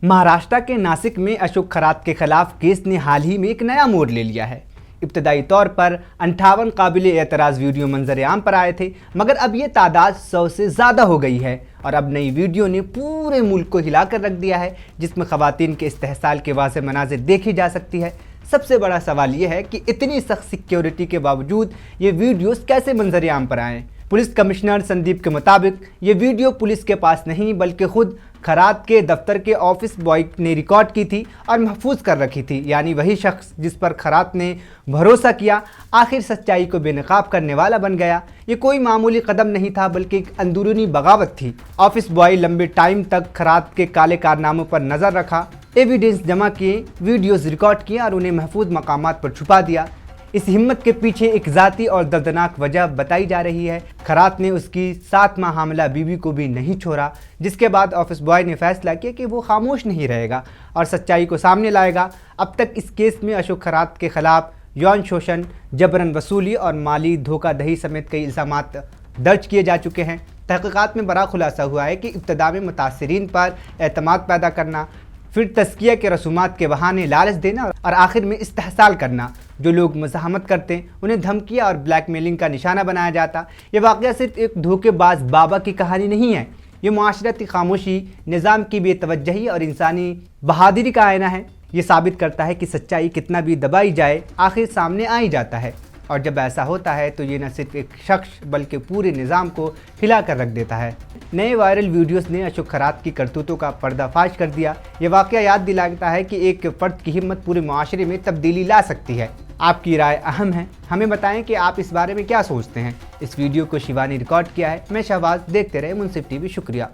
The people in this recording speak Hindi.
महाराष्ट्र के नासिक में अशोक खरात के खिलाफ केस ने हाल ही में एक नया मोड़ ले लिया है। इब्तदाई तौर पर 58 काबिल एतराज़ वीडियो मंजर आम पर आए थे, मगर अब ये तादाद 100 से ज़्यादा हो गई है और अब नई वीडियो ने पूरे मुल्क को हिलाकर रख दिया है, जिसमें ख़वातीन के इस्तेहसाल के वाज़े मनाज़िर देखी जा सकती है। सबसे बड़ा सवाल यह है कि इतनी सख्त सिक्योरिटी के बावजूद ये वीडियोस कैसे मंजर आम पर आए। पुलिस कमिश्नर संदीप के मुताबिक ये वीडियो पुलिस के पास नहीं बल्कि खुद खरात के दफ्तर के ऑफिस बॉय ने रिकॉर्ड की थी और महफूज कर रखी थी, यानी वही शख्स जिस पर खरात ने भरोसा किया आखिर सच्चाई को बेनकाब करने वाला बन गया। ये कोई मामूली कदम नहीं था बल्कि एक अंदरूनी बगावत थी। ऑफिस बॉय लंबे टाइम तक खरात के काले कारनामों पर नज़र रखा, एविडेंस जमा किए, वीडियोज़ रिकॉर्ड किए और उन्हें महफूज मकामात पर छुपा दिया। इस हिम्मत के पीछे एक ज़ाती और दर्दनाक वजह बताई जा रही है। खरात ने उसकी 7 माह हामिला बीवी को भी नहीं छोड़ा, जिसके बाद ऑफिस बॉय ने फैसला किया कि वो खामोश नहीं रहेगा और सच्चाई को सामने लाएगा। अब तक इस केस में अशोक खरात के खिलाफ यौन शोषण, जबरन वसूली और माली धोखाधड़ी समेत कई इल्ज़ामात दर्ज किए जा चुके हैं। तहक़ीक़ात में बड़ा खुलासा हुआ है कि इब्तदा में मुतासिरीन पर एतमाद पैदा करना, फिर तज़किया के रसूमात के बहाने लालच देना और आखिर में इस्तेहसाल करना। जो लोग मज़ाहमत करते हैं उन्हें धमकियाँ और ब्लैकमेलिंग का निशाना बनाया जाता। ये वाक़या सिर्फ एक धोखेबाज बाबा की कहानी नहीं है, ये मुआशरती खामोशी, निज़ाम की बेतवज्जही और इंसानी बहादुरी का आईना है। ये साबित करता है कि सच्चाई कितना भी दबाई जाए आखिर सामने आ ही जाता है, और जब ऐसा होता है तो ये न सिर्फ एक शख्स बल्कि पूरे निज़ाम को हिला कर रख देता है। नए वायरल वीडियोस ने अशोक खरात की करतूतों का पर्दाफाश कर दिया। ये वाक़या याद दिलाता है कि एक फ़र्द की हिम्मत पूरे माशरे में तब्दीली ला सकती है। आपकी राय अहम है, हमें बताएं कि आप इस बारे में क्या सोचते हैं। इस वीडियो को शिवानी रिकॉर्ड किया है। मैं शहबाज, देखते रहे मुनसिफ टीवी। शुक्रिया।